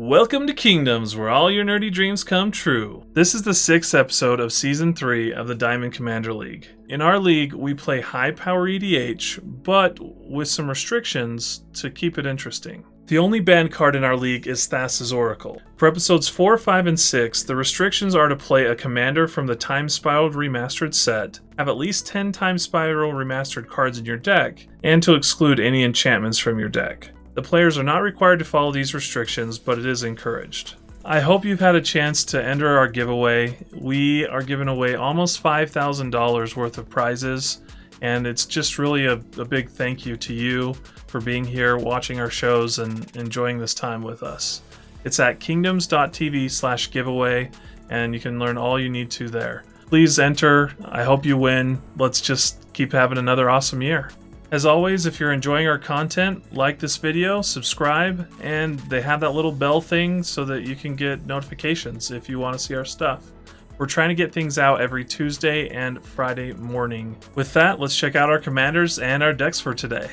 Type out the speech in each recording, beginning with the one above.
Welcome to Kingdoms, where all your nerdy dreams come true. This is the 6th episode of Season 3 of the Diamond Commander League. In our league, we play high-power EDH, but with some restrictions to keep it interesting. The only banned card in our league is Thassa's Oracle. For episodes 4, 5, and 6, the restrictions are to play a commander from the Time Spiral Remastered set, have at least 10 Time Spiral Remastered cards in your deck, and to exclude any enchantments from your deck. The players are not required to follow these restrictions, but it is encouraged. I hope you've had a chance to enter our giveaway. We are giving away almost $5,000 worth of prizes, and it's just really a big thank you to you for being here, watching our shows, and enjoying this time with us. It's at kingdoms.tv/giveaway, and you can learn all you need to there. Please enter. I hope you win. Let's just keep having another awesome year. As always, if you're enjoying our content, like this video, subscribe, and they have that little bell thing so that you can get notifications if you want to see our stuff. We're trying to get things out every Tuesday and Friday morning. With that, let's check out our commanders and our decks for today.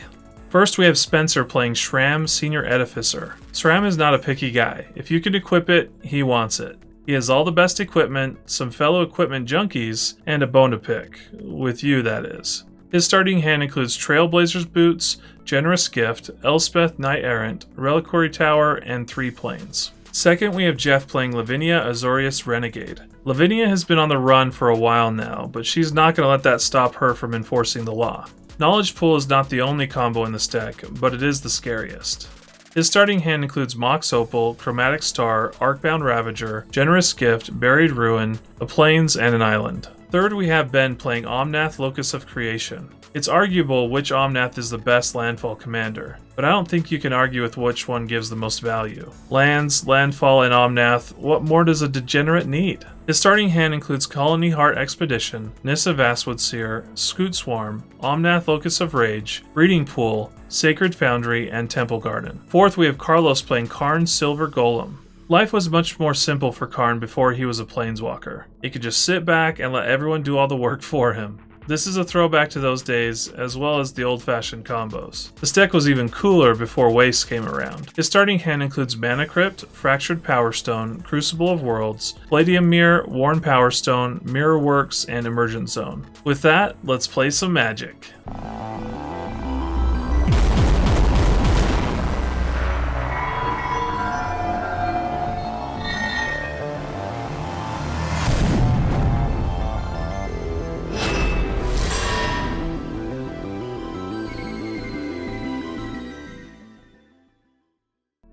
First, we have Spencer playing Sram, Senior Edificer. Sram is not a picky guy. If you can equip it, he wants it. He has all the best equipment, some fellow equipment junkies, and a bone to pick. With you, that is. His starting hand includes Trailblazer's Boots, Generous Gift, Elspeth Knight Errant, Reliquary Tower, and 3 Plains. Second, we have Jeff playing Lavinia, Azorius Renegade. Lavinia has been on the run for a while now, but she's not going to let that stop her from enforcing the law. Knowledge Pool is not the only combo in this deck, but it is the scariest. His starting hand includes Mox Opal, Chromatic Star, Arcbound Ravager, Generous Gift, Buried Ruin, a Plains, and an Island. Third, we have Ben playing Omnath, Locus of Creation. It's arguable which Omnath is the best landfall commander, but I don't think you can argue with which one gives the most value. Lands, Landfall, and Omnath, what more does a degenerate need? His starting hand includes Colony Heart Expedition, Nissa Vastwood Seer, Scoot Swarm, Omnath Locus of Rage, Breeding Pool, Sacred Foundry, and Temple Garden. Fourth, we have Carlos playing Karn, Silver Golem. Life was much more simple for Karn before he was a planeswalker. He could just sit back and let everyone do all the work for him. This is a throwback to those days, as well as the old-fashioned combos. This deck was even cooler before Waste came around. His starting hand includes Mana Crypt, Fractured Power Stone, Crucible of Worlds, Palladium Mirror, Worn Power Stone, Mirror Works, and Emergent Zone. With that, let's play some Magic.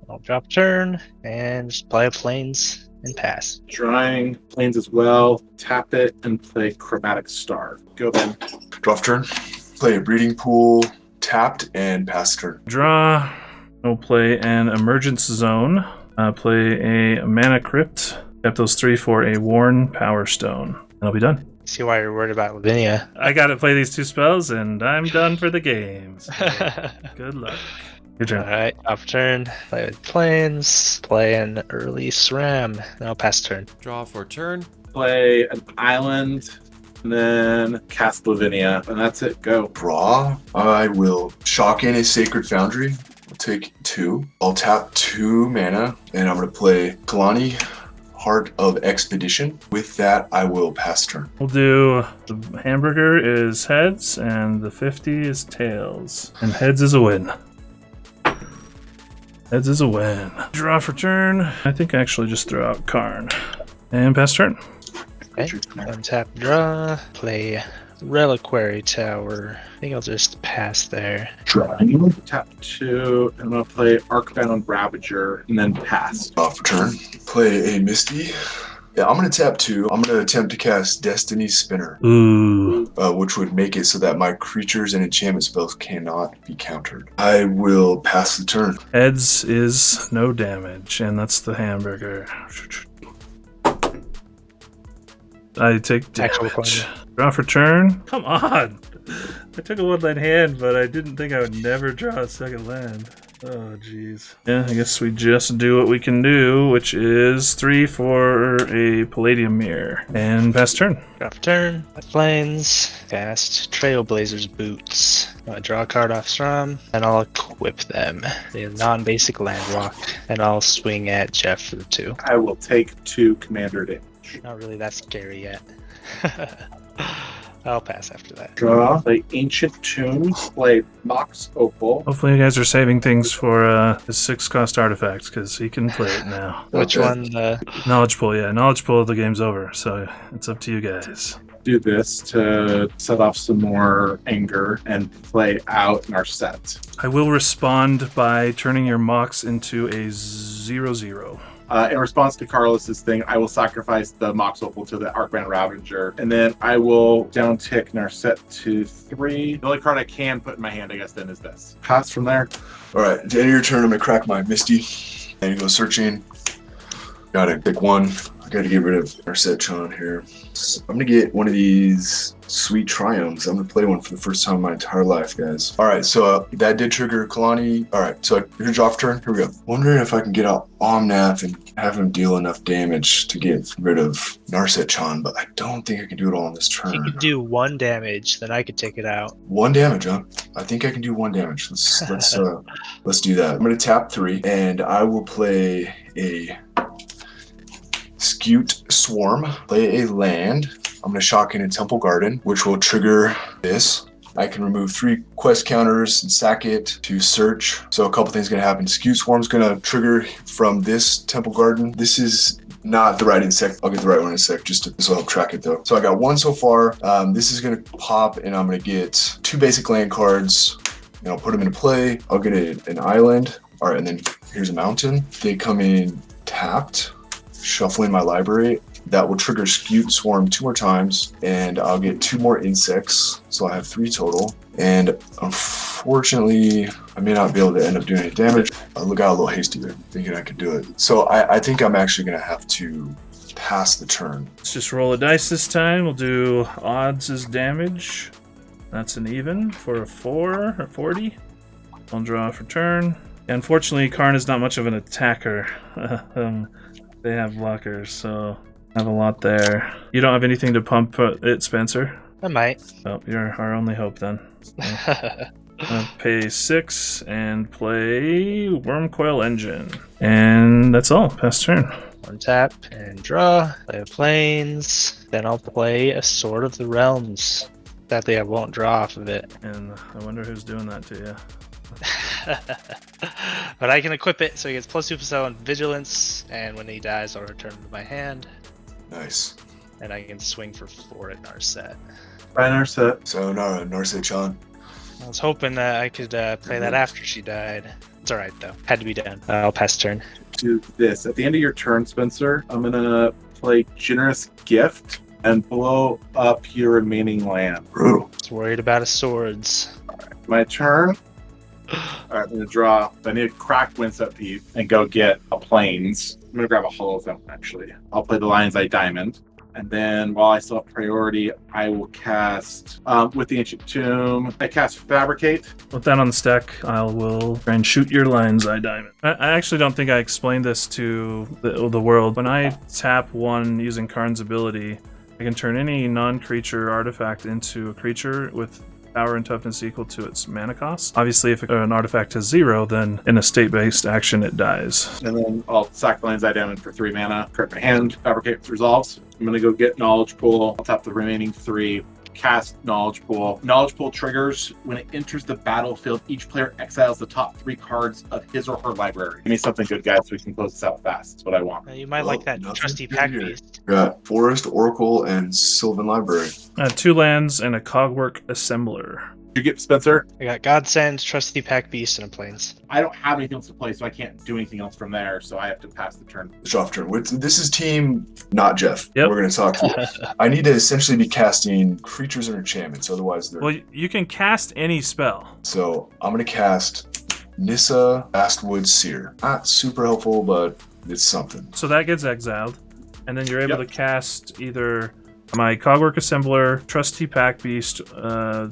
I'll drop turn and just play a Plains and pass. Drawing Plains as well, tap it and play Chromatic Star. Go Ben. Draw turn, play a Breeding Pool, tapped, and pass turn. Draw. We'll play an Emergence Zone. Play a Mana Crypt. Tap those 3 for a Worn Power Stone. And I'll be done. See why you're worried about Lavinia. I gotta play these 2 spells, and I'm done for the game. So good luck. Your turn. Alright, off turn, play with Plains, play an early Sram, then I'll pass turn. Draw for turn. Play an Island, and then cast Lavinia, and that's it. Go. Draw. I will shock in a Sacred Foundry. I'll take 2. I'll tap 2 mana, and I'm going to play Kalani, Heart of Expedition. With that, I will pass turn. We'll do the hamburger is heads, and the 50 is tails. And heads is a win. Heads is a win. Draw for turn. I think I actually just throw out Karn. And pass turn. Okay, untap draw, play Reliquary Tower. I think I'll just pass there. Drawing. Tap 2, and I'm going to play Arcbound Ravager, and then pass. Draw for turn, play a Misty. Yeah, I'm going to tap 2. I'm going to attempt to cast Destiny's Spinner. Ooh. Which would make it so that my creatures and enchantment spells cannot be countered. I will pass the turn. Heads is no damage, and that's the hamburger. I take damage. Draw for turn. Come on! I took a 1-land hand, but I didn't think I would never draw a second land. Oh, jeez. Yeah, I guess we just do what we can do, which is 3 for a Palladium Mirror. And pass turn. Draw for turn. Planes. Cast Trailblazer's Boots. Draw a card off Sram, and I'll equip them. The non-basic land walk, and I'll swing at Jeff for the 2. I will take 2 commander damage. Not really that scary yet. I'll pass after that. Draw, play Ancient Tomb, play Mox Opal. Hopefully you guys are saving things for the 6-cost artifacts, because he can play it now. Which one? Knowledge Pool, yeah. Knowledge Pool, the game's over, so it's up to you guys. Do this to set off some more anger and play out in our set. I will respond by turning your Mox into a 0/0. In response to Carlos's thing, I will sacrifice the Mox Opal to the Arcbound Ravager, and then I will down tick Narset to 3. The only card I can put in my hand, I guess, then is this. Pass from there. All right, at the end of your turn, I'm gonna crack my Misty. And you go searching. Gotta pick one. I gotta get rid of Narset here. So I'm gonna get one of these sweet triumphs. I'm gonna play one for the first time in my entire life, guys. All right, so that did trigger Kalani. All right, so here's off turn. Here we go. Wondering if I can get out Omnath and have him deal enough damage to get rid of Narset, but I don't think I can do it all on this turn. You could do 1 damage, then I could take it out. 1 damage, huh? I think I can do 1 damage. Let's do that. I'm gonna tap 3, and I will play a Skewed Swarm, play a land. I'm going to shock in a Temple Garden, which will trigger this. I can remove 3 quest counters and sack it to search. So a couple things going to happen. Skewed Swarm's going to trigger from this Temple Garden. This is not the right insect. I'll get the right one in a sec. This will help track it though. So I got 1 so far. This is going to pop, and I'm going to get 2 basic land cards, and I'll put them into play. I'll get an island. All right, and then here's a mountain. They come in tapped. Shuffling my library. That will trigger Skewed Swarm 2 more times, and I'll get 2 more insects, so I have 3 total. And unfortunately, I may not be able to end up doing any damage. I got a little hasty there, thinking I could do it. So I think I'm actually going to have to pass the turn. Let's just roll a dice this time. We'll do odds as damage. That's an even for a 4 or 40. I'll draw for turn. Unfortunately, Karn is not much of an attacker. They have blockers, so I have a lot there. You don't have anything to pump it, Spencer? I might. Oh, you're our only hope then. So, I'll pay 6 and play Wormcoil Engine. And that's all. Pass turn. 1 tap and draw. Play a Plains. Then I'll play a Sword of the Realms. Sadly, I won't draw off of it. And I wonder who's doing that to you. But I can equip it so he gets +2% on Vigilance, and when he dies, I'll return him to my hand. Nice. And I can swing for 4 at Narset. By Narset. So Narset. I was hoping that I could play that after she died. It's alright though. Had to be done. I'll pass turn. Do this. At the end of your turn, Spencer, I'm going to play Generous Gift and blow up your remaining land. Brutal. Just worried about his swords. Alright, my turn. Alright, I'm going to draw. I need a cracked Windset Piece and go get a Plains. I'm going to grab a Hollow Zone, actually. I'll play the Lion's Eye Diamond. And then while I still have priority, I will cast, with the Ancient Tomb, I cast Fabricate. With that on the stack, I will try and shoot your Lion's Eye Diamond. I actually don't think I explained this to the world. When I tap 1 using Karn's ability, I can turn any non-creature artifact into a creature with power and toughness equal to its mana cost. Obviously, if an artifact has 0, then in a state-based action, it dies. And then I'll sack the Lion's Eye Diamond for 3 mana, correct my hand, Fabricate resolves. I'm going to go get Knowledge Pool. I'll tap the remaining 3, cast Knowledge Pool. Knowledge Pool triggers when it enters the battlefield. Each player exiles the top 3 cards of his or her library. Give me something good, guys, so we can close this out fast. That's what I want. You might like that trusty pack beast. Got Forest, Oracle, and Sylvan Library. 2 lands and a Cogwork Assembler. Did you get Spencer? I got Godsend, Trusty Pack Beast, and a Plains. I don't have anything else to play, so I can't do anything else from there, so I have to pass the turn. It's off turn. This is team not Jeff. Yep. We're going to talk to. I need to essentially be casting creatures or enchantments, otherwise they're... Well, you can cast any spell. So I'm going to cast Nissa Vastwood Seer. Not super helpful, but it's something. So that gets exiled. And then you're able to cast either My Cogwork Assembler, Trusty Pack Beast, I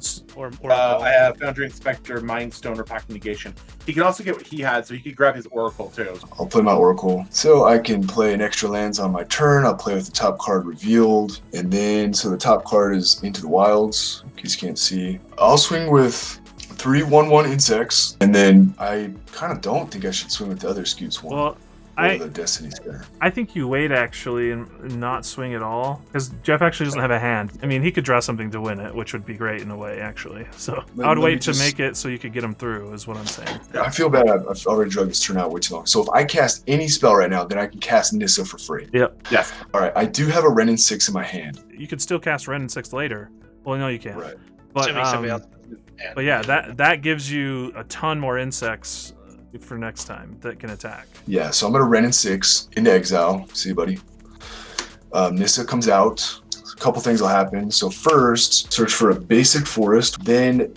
have Foundry Inspector, Mind Stone, or Pack Negation. He can also get what he had, so he could grab his Oracle too. I'll play my Oracle. So I can play an extra lands on my turn. I'll play with the top card revealed. And then, so the top card is Into the Wilds, in case you can't see. I'll swing with 3 1/1 insects. And then I kind of don't think I should swing with the other Scutes one. Well, the Destiny Spinner. I think you wait actually and not swing at all, because Jeff actually doesn't have a hand. I mean, he could draw something to win it, which would be great in a way, actually. So I would wait to make it so you could get him through, is what I'm saying. Yeah, I feel bad. I've already drug this turn out way too long. So if I cast any spell right now, then I can cast Nissa for free. Yep. Yes. All right. I do have a Renin 6 in my hand. You could still cast Renin 6 later. Well, no, you can't. Right. But yeah, that gives you a ton more insects for next time that can attack. Yeah, so I'm gonna Renin 6 into exile. See you, buddy. Nissa comes out. A couple things will happen. So first, search for a basic forest. Then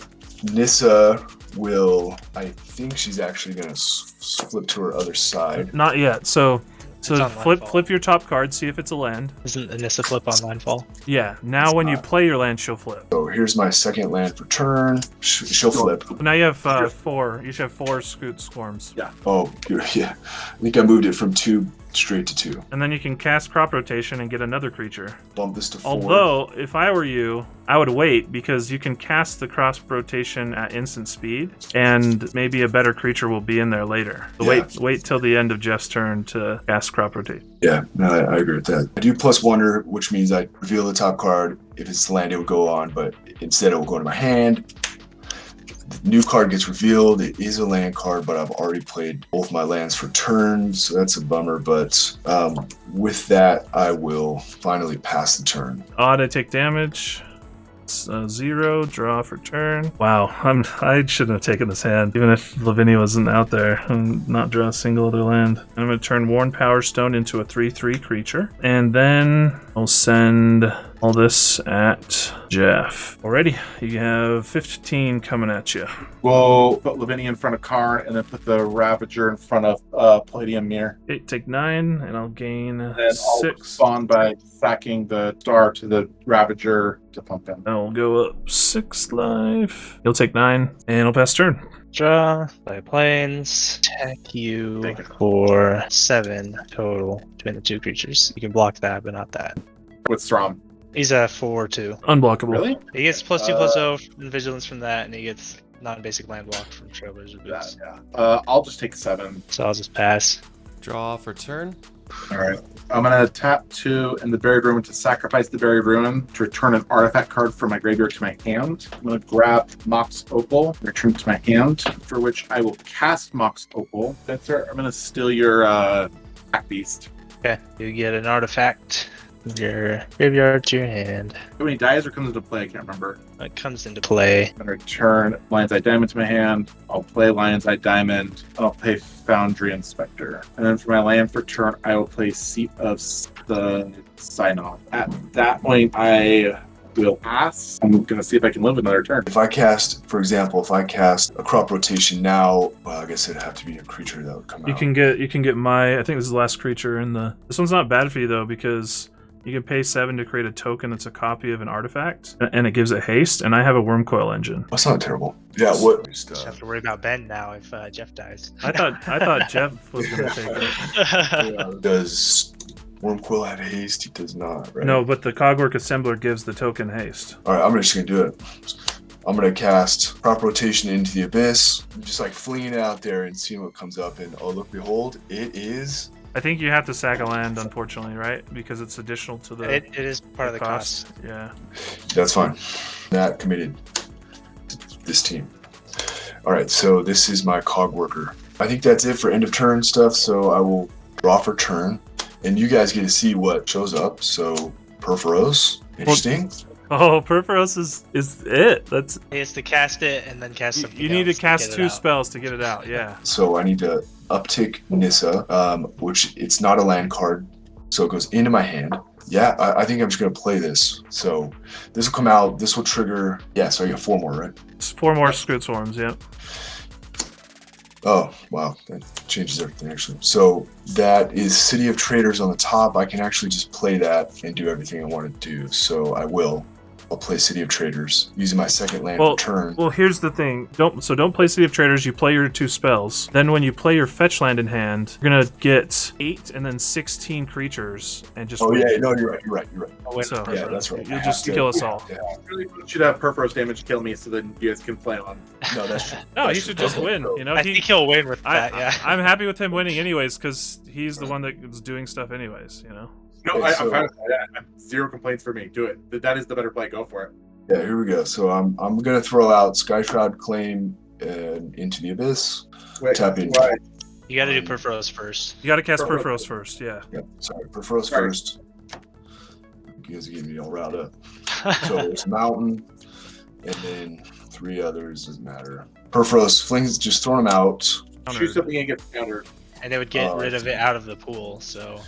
Nissa will, I think she's actually gonna flip to her other side. Not yet. So flip your top card, see if it's a land. Isn't the Nissa flip on landfall? Yeah. Now when you play your land, she'll flip. So here's my second land for turn. She'll flip. Now you have 4. You should have 4 Scoot Swarms. Yeah. Oh, yeah. I think I moved it from 2 straight to 2. And then you can cast Crop Rotation and get another creature. Bump this to 4. Although, if I were you, I would wait, because you can cast the Crop Rotation at instant speed, and maybe a better creature will be in there later. So Yeah. wait till the end of Jeff's turn to cast Crop Rotation. Yeah, no, I agree with that. I do plus Wonder, which means I reveal the top card. If it's land, it would go on, but instead it will go into my hand. The new card gets revealed. It is a land card, but I've already played both my lands for turns, so that's a bummer. But with that, I will finally pass the turn. Odd, I take damage. It's 0, draw for turn. Wow, I shouldn't have taken this hand, even if Lavinia wasn't out there, and not draw a single other land. I'm going to turn Worn Power Stone into a 3/3 creature, and then I'll send all this at Jeff. Alrighty, you have 15 coming at you. We'll put Lavinia in front of Karn, and then put the Ravager in front of Palladium Mirror. Okay, take 9, and I'll gain And I'll 6. respond by sacking the star to the Ravager to pump him. I'll go up 6 life. You'll take 9, and I'll pass turn. Draw, play planes, attack you Take it. for 7 total between the 2 creatures. You can block that, but not that. With Sram. He's a 4/2. Unblockable. Really? He gets +2/+0 in vigilance from that, and he gets non-basic land block from Trailblazers Boots. Yeah. I'll just take 7. So I'll just pass. Draw for turn. All right. I'm going to tap 2 in the Buried Ruin to sacrifice the Buried Ruin to return an artifact card from my graveyard to my hand. I'm going to grab Mox Opal, return it to my hand, for which I will cast Mox Opal. That's it. I'm going to steal your Pack Beast. Okay, you get an artifact from your graveyard to your hand. How many dies or comes into play? I can't remember. It comes into play. I'm going to return Lion's Eye Diamond to my hand. I'll play Lion's Eye Diamond. I'll play Foundry Inspector. And then for my land for turn, I will play Seat of the Sign-Off. At that point, I will pass. I'm going to see if I can live another turn. If I cast, for example, a Crop Rotation now, well, I guess it'd have to be a creature that would come out. You can get my, I think this is the last creature in the, this one's not bad for you though, because you can pay 7 to create a token that's a copy of an artifact, and it gives it haste, and I have a Wormcoil Engine. That's not terrible. Yeah, what? Just have to worry about Ben now if Jeff dies. I thought Jeff was going to take it. Does Wormcoil have haste? He does not, right? No, but the Cogwork Assembler gives the token haste. All right, I'm just going to do it. I'm going to cast Crop Rotation into the Abyss. I'm just like flinging it out there and seeing what comes up, and oh, look, behold, it is... I think you have to sack a land, unfortunately, right? Because it's additional to the It is part of the cost. Yeah. That's fine. That committed to this team. All right, so this is my cog worker. I think that's it for end of turn stuff, so I will draw for turn, and you guys get to see what shows up. So Perforos, interesting. Oh, Perforos is it. That's He has to cast it and then cast something you need to else cast get it 2 out. spells to get it out. Yeah. So I need to uptick Nissa, which it's not a land card, so it goes into my hand. Yeah, I think I'm just gonna play this. So this will come out. This will trigger. Yeah, so I get 4 more, right? It's 4 more Scoot Swarms. Yep. Oh, wow. That changes everything, actually. So that is City of Traders on the top. I can actually just play that and do everything I want to do. So I will. I'll play City of Traders using my second land for turn. Well, here's the thing. Don't play City of Traders. You play your 2 spells. Then when you play your fetch land in hand, you're gonna get 8 and then 16 creatures and just. Oh win. yeah, no, you're right. So, Yeah, that's right. You'll just kill us all. Yeah. I really should have Perforos damage kill me so then you guys can play on. No, that's true. No, he should just win. You know, I think he'll win with that. Yeah. I'm happy with him winning anyways because he's the one that's doing stuff anyways. You know. No, Okay, I'm fine with that. Zero complaints for me. Do it. That is the better play. Go for it. Yeah, here we go. So I'm gonna throw out Skyshroud Claim and Into the Abyss. Wait, Tap in. why? You got to do Perforos first. You got to cast Perforos first. Yeah. Yeah, sorry, Perforos Sorry. first. You guys are getting me all riled up. So there's Mountain, and then 3 others, doesn't matter. Perforos, Flings, just throw them out. Shoot something and get countered. And it would get rid of it out of the pool, so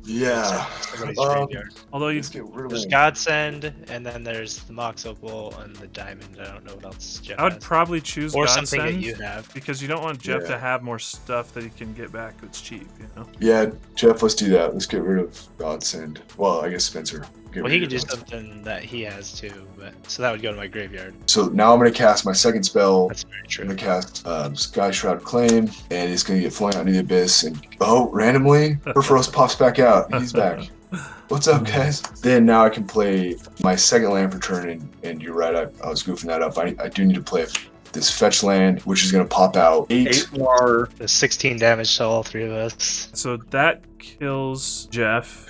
Yeah. somebody's graveyard. Although you Let's get rid of There's them. Godsend, and then there's the Mox Opal and the Diamond. I don't know what else Jeff I would has. probably choose Or Godsend something that you have. because you don't want Jeff Yeah. to have more stuff that he can get back that's cheap. You know. Yeah, Jeff, let's do that. Let's get rid of Godsend. Well, I guess Spencer. Get Well, rid he of could do Godsend. something that he has too, but so that would go to my graveyard. So now I'm gonna cast my second spell. That's very I'm true. gonna cast Sky Shroud Claim, and it's gonna get flung out into the abyss. And randomly, Perforos pops back out. He's back. What's up, guys? Then now I can play my second land for turn, and you're right. I was goofing that up. I do need to play this fetch land, which is gonna pop out 8. 8 more. The 16 damage to all 3 of us. So that kills Jeff.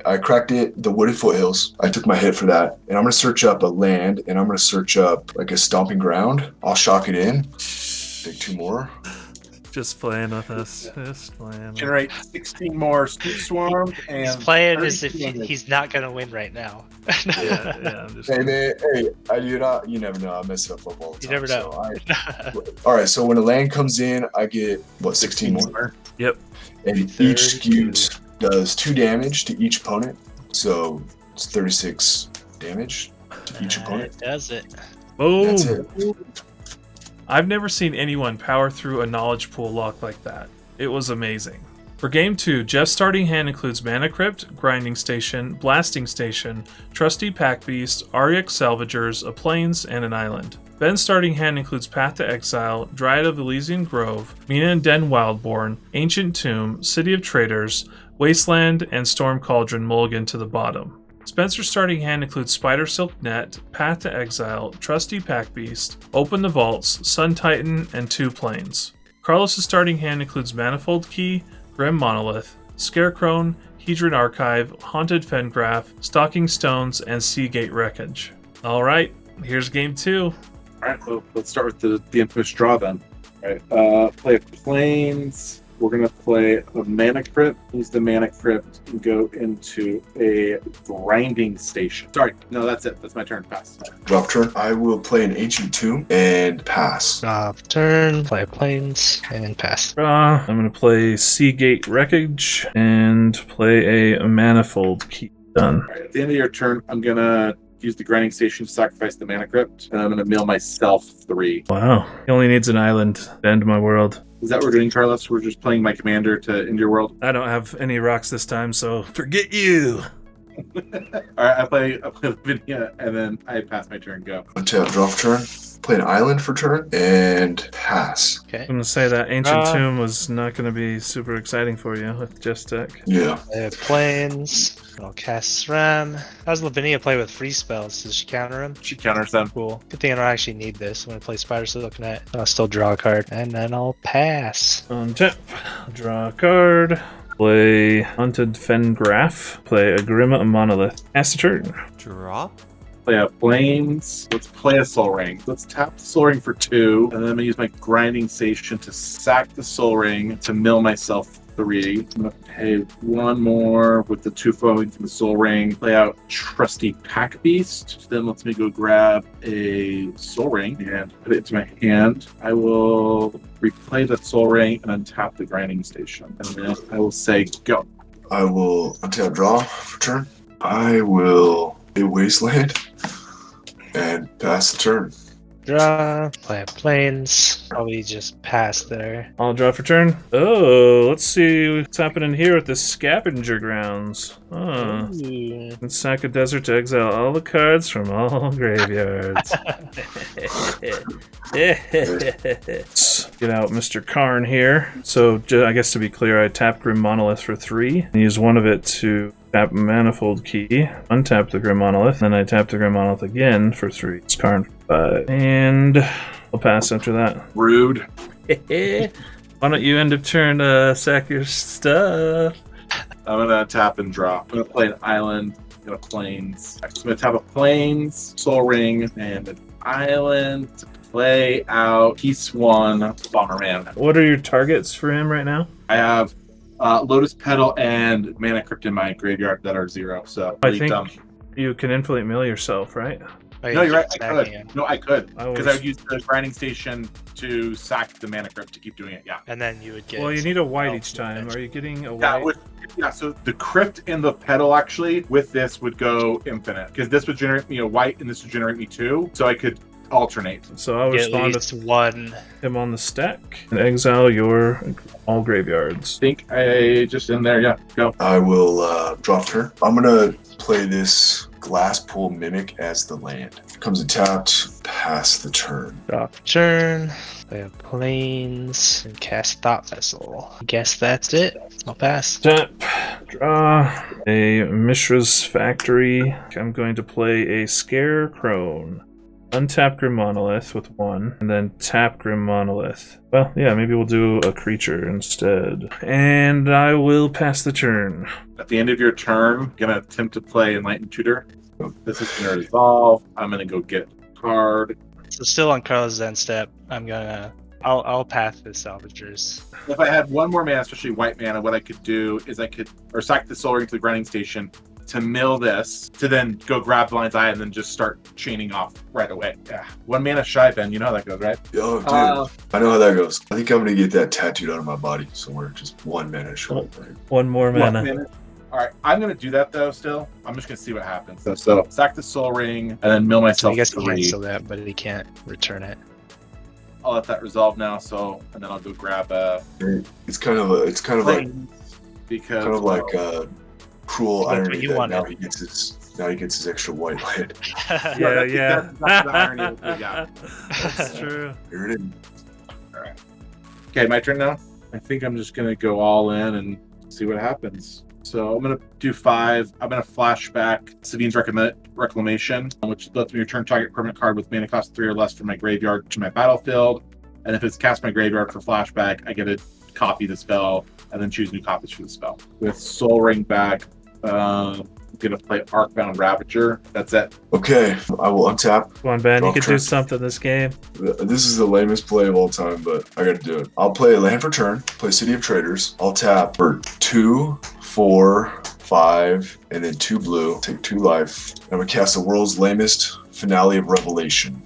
I cracked it, the Wooded Foothills. I took my hit for that, and I'm gonna search up a land, and I'm gonna search up like a stomping ground. I'll shock it in. Take 2 more. Just playing with us. Just playing. Generate 16 more Scoop Swarm and. He's playing as if 32 damage. he's not going to win right now. Yeah, yeah. I'm just Hey man, I do not. You never know. I mess up football. You never know. All right. So when a land comes in, I get 16 more. Yep. And each scoot does 2 damage to each opponent. So it's 36 damage to each opponent. That does it. Boom. That's it. I've never seen anyone power through a knowledge pool lock like that. It was amazing. For game 2, Jeff's starting hand includes Mana Crypt, Grinding Station, Blasting Station, Trusty Pack Beast, Ariok Salvagers, a Plains, and an Island. Ben's starting hand includes Path to Exile, Dryad of Elysian Grove, Mina and Den Wildborn, Ancient Tomb, City of Traders, Wasteland, and Storm Cauldron mulligan to the bottom. Spencer's starting hand includes Spider Silk Net, Path to Exile, Trusty Pack Beast, Open the Vaults, Sun Titan, and 2 Plains. Carlos's starting hand includes Manifold Key, Grim Monolith, Scarecrow, Hedron Archive, Haunted Fengraph, Stalking Stones, and Seagate Wreckage. Alright, here's game 2. Alright, well, let's start with the infamous draw then. Alright, play Plains. We're going to play a Mana Crypt. Use the Mana Crypt and go into a Grinding Station. Sorry, no, that's it. That's my turn. Pass. Drop turn. I will play an Ancient Tomb and pass. Turn, play Plains, and pass. I'm going to play Seagate Wreckage and play a Manifold Key. Done. Alright, at the end of your turn, I'm going to use the Grinding Station to sacrifice the Mana Crypt, and I'm going to mill myself 3. Wow. He only needs an island to end my world. Is that what we're doing, Carlos? We're just playing my commander to end your world? I don't have any rocks this time, so forget you. Alright, I play Lavinia, and then I pass my turn. Go. Untap, drop turn. Play an island for turn and pass. Okay. I'm going to say that Ancient Tomb was not going to be super exciting for you with Just Deck. Yeah. Play Plains. I'll cast Sram. How's Lavinia play with free spells? Does she counter them? She counters them. Cool. Good thing I don't actually need this. I'm going to play Spider Silk Net. I'll still draw a card. And then I'll pass. Untap, draw a card, play Hunted Fengraph, play a Grim Monolith. Pass the turn. Draw. Play a Plains. Let's play a Soul Ring. Let's tap the Soul Ring for 2, and then I'm going to use my Grinding Station to sack the Soul Ring to mill myself 3. I'm going to pay 1 more with the 2 flowing from the Soul Ring. Play out Trusty Pack Beast. Then lets me go grab a Soul Ring and put it into my hand. I will replay that Soul Ring and untap the Grinding Station. And then I will say, go. I will untap, draw for turn. I will a Wasteland and pass the turn. Draw. Play plains. Probably just pass there. I'll draw for turn. Oh, let's see what's happening here with the scavenger grounds. Huh. Ooh. And sack a desert to exile all the cards from all graveyards. Let's get out Mr. Karn here. So, I guess to be clear, I tap Grim Monolith for 3 and use one of it to tap Manifold Key, untap the Grim Monolith, and then I tap the Grim Monolith again for 3. It's Karn for 5. And I'll pass after that. Rude. Why don't you end of turn sack your stuff? I'm gonna tap and draw. I'm gonna play an island. I'm gonna plains. I'm gonna tap a plains, soul ring, and an island to play out Piece 1 Bomberman. What are your targets for him right now? I have Lotus Petal and Mana Crypt in my graveyard that are 0. So I really think dumb. you can infinite mill yourself, right? Oh, No, you're right. keep I stacking could. it. No, I could. I Because was- I would use the grinding station to sack the Mana Crypt to keep doing it. Yeah. And then you would get. Well, you need a white Oh, each time. okay. Are you getting a Yeah, white? so the crypt and the petal actually with this would go infinite because this would generate me a white and this would generate me 2, so I could alternate. So I'll Get at respond least with one. him on the stack and exile your all graveyards. I think I just in there. Yeah, go. I will draw for turn. I'm gonna play this Glasspool Mimic as the land. Comes tapped, pass the turn. Draw for turn. Play a plains and cast Thought Vessel. Guess that's it. I'll pass. Tap, draw a Mishra's Factory. I'm going to play a Scarecrow. Untap Grim Monolith with 1, and then tap Grim Monolith. Well, yeah, maybe we'll do a creature instead. And I will pass the turn. At the end of your turn, I'm gonna attempt to play Enlightened Tutor. This is gonna resolve. I'm gonna go get a card. So still on Carl's end step. I'll path the salvagers. If I had one more mana, especially white mana, what I could do is I could sack the soul ring to the grinding station to mill this, to then go grab Blind's Eye and then just start chaining off right away. Yeah. 1 mana shy, Ben. You know how that goes, right? Oh, dude. I know how that goes. I think I'm gonna get that tattooed on my body somewhere. Just 1 mana short. Right? 1 more One mana. minute. All right, I'm gonna do that though. Still, I'm just gonna see what happens. So sack the soul ring and then mill I myself guess he 3. can still that, but he can't return it. I'll let that resolve now. So and then I'll go grab a It's kind of like because cruel That's what irony you that wanted. now he gets his extra white land. Yeah. that's the irony of it, yeah. That's true. Here it is. Okay, my turn now. I think I'm just gonna go all in and see what happens. So I'm gonna do 5. I'm gonna flashback Sabine's Reclamation, which lets me return target permanent card with mana cost 3 or less from my graveyard to my battlefield. And if it's cast my graveyard for flashback, I get to copy the spell and then choose new copies for the spell. With Soul Ring back, I'm gonna play Arcbound Ravager. That's it. Okay, I will untap. Come on, Ben. You can do Turn. something this game. This is the lamest play of all time, but I gotta do it. I'll play a land for turn, play City of Traders. I'll tap for 2, 4, 5, and then 2 blue. Take 2 life. I'm gonna cast the world's lamest Finale of Revelation.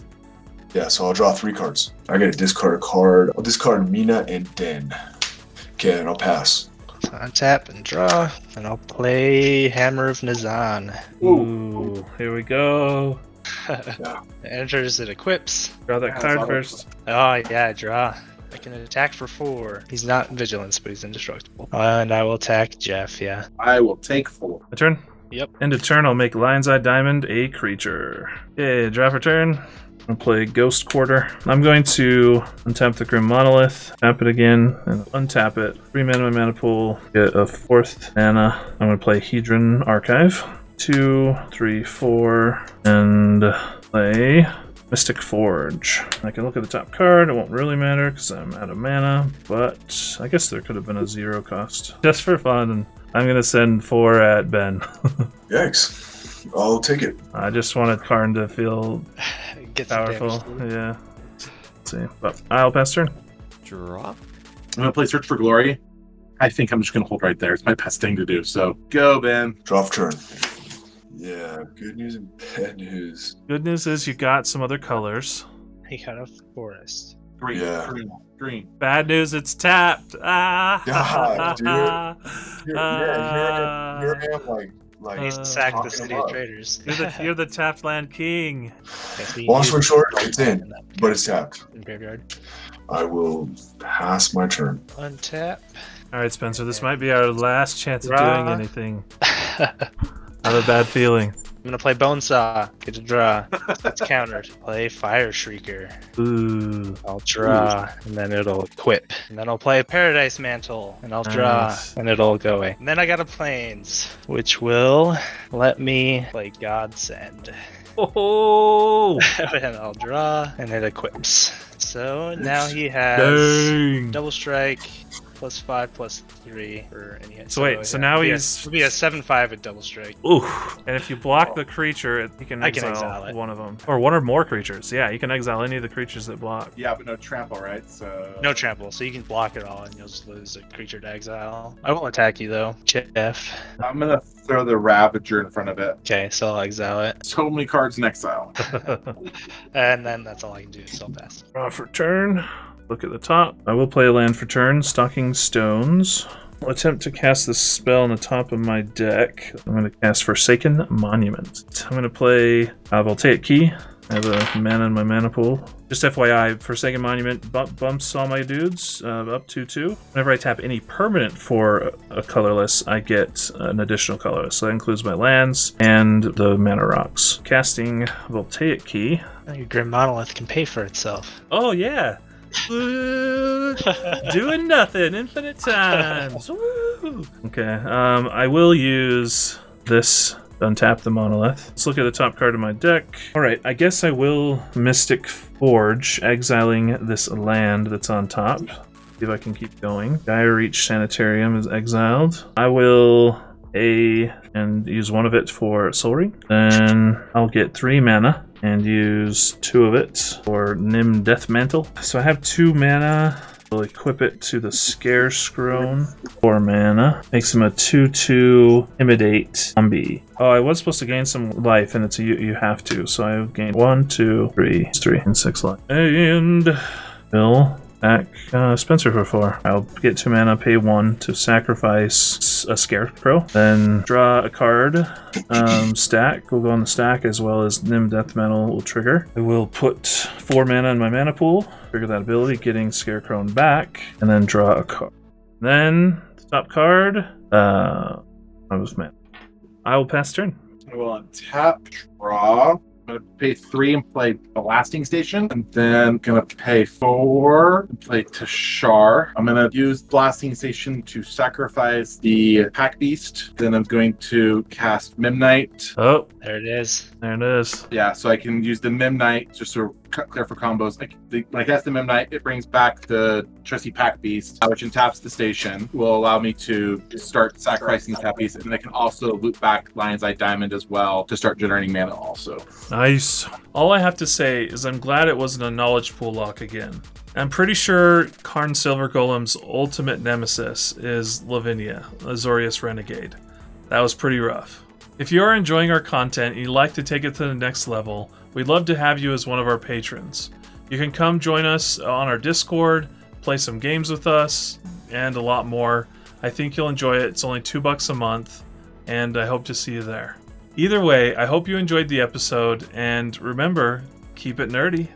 Yeah, so I'll draw 3 cards. I gotta discard a card. I'll discard Mina and Den. Okay, and I'll pass. So untap and draw, and I'll play Hammer of Nazan. Ooh, here we go. Enters, it equips. Draw that Yeah, card it's first. Oh yeah, draw. I can attack for 4. He's not vigilance, but he's indestructible. And I will attack Jeff. Yeah. I will take 4. My turn? Yep. End of turn, I'll make Lion's Eye Diamond a creature. Okay, draw for turn. I'll play Ghost Quarter. I'm going to untap the Grim Monolith, tap it again, and untap it. 3 mana in my mana pool, get a 4th mana. I'm going to play Hedron Archive. 2, 3, 4, and play Mystic Forge. I can look at the top card. It won't really matter because I'm out of mana, but I guess there could have been a 0 cost. Just for fun, I'm going to send 4 at Ben. Yikes. I'll take it. I just wanted Karn to feel Get some powerful. damage. Yeah. Let's see. But I'll pass turn. Draw. I'm gonna play Search for Glory. I think I'm just gonna hold right there. It's my best thing to do. So go, Ben. Draw for turn. Yeah, good news and bad news. Good news is you got some other colors. He got a forest. Green, Yeah. green. Bad news, it's tapped. Ah. God, dude. Here I am, like Sack the talking City them of up. Traders. You're the tapped land king. Yes, we Long use story short, it's in, but it's tapped. in graveyard. I will pass my turn. Untap. All right, Spencer, this might be our last chance of Draw. doing anything. I have a bad feeling. I'm gonna play Bonesaw. Get a draw. It's countered. Play Fire Shrieker. Ooh. I'll draw, and then it'll equip. And then I'll play Paradise Mantle, and I'll draw, Nice. and it'll go away. And then I got a Plains, which will let me play Godsend. Oh, And I'll draw, and it equips. So now he has dang. double strike, +5/+3 for any hit. So wait, so now it'll be a 7/5 with double strike. Ooh. And if you block the creature, you can I can exile, exile it. one of them. Or one or more creatures. Yeah, you can exile any of the creatures that block. Yeah, but no trample, right? So No trample, so you can block it all, and you'll just lose a creature to exile. I won't attack you though, Jeff. I'm gonna throw the Ravager in front of it. Okay, so I'll exile it, So many cards in exile. and then that's all I can do. So I'll pass. Draw for turn. Look at the top. I will play a land for turn. Stalking Stones. I'll attempt to cast this spell on the top of my deck. I'm going to cast Forsaken Monument. I'm going to play Voltaic Key. I have a mana in my mana pool. Just FYI, Forsaken Monument bumps all my dudes up 2/2. Whenever I tap any permanent for a colorless, I get an additional colorless. So that includes my lands and the mana rocks. Casting Voltaic Key. Your Grim Monolith can pay for itself. Oh, yeah. Doing nothing infinite times. Woo! Okay, I will use this to untap the monolith. Let's look at the top card of my deck. Alright, I guess I will Mystic Forge, exiling this land that's on top. See if I can keep going. Gaia Reach Sanitarium is exiled. I will and use one of it for Soul Ring. Then I'll get 3 mana and use 2 of it for Nim Death Mantle. So I have 2 mana. I'll equip it to the Scarecrow. 4 mana. Makes him a 2/2 Intimidate zombie. Oh, I was supposed to gain some life, and it's you have to. So I've gained 1, 2, 3, and 6 life. And Bill. Back Spencer for 4. I'll get 2 mana, pay 1 to sacrifice a Scarecrow. Then draw a card. Stack will go on the stack, as well as Nim Death Mantle will trigger. I will put 4 mana in my mana pool. Trigger that ability, getting Scarecrow back, and then draw a card. Then the top card. I was mana. I will pass turn. I will untap, draw. I'm gonna pay 3 and play Blasting Station, and then gonna pay 4 and play Tashar. I'm gonna use Blasting Station to sacrifice the Pack Beast. Then I'm going to cast Midnight. Oh, There it is. there it is. Yeah, so I can use the Midnight just to clear for combos. When I cast the Midnight, it brings back the trusty Pack Beast, which untaps the station. Will allow me to start sacrificing the Pack Beast, and I can also loop back Lion's Eye Diamond as well to start generating mana also. Nice. All I have to say is I'm glad it wasn't a knowledge pool lock again. I'm pretty sure Karn Silver Golem's ultimate nemesis is Lavinia, Azorius Renegade. That was pretty rough. If you are enjoying our content and you'd like to take it to the next level, we'd love to have you as one of our patrons. You can come join us on our Discord, play some games with us, and a lot more. I think you'll enjoy it. It's only $2 a month, and I hope to see you there. Either way, I hope you enjoyed the episode, and remember, keep it nerdy.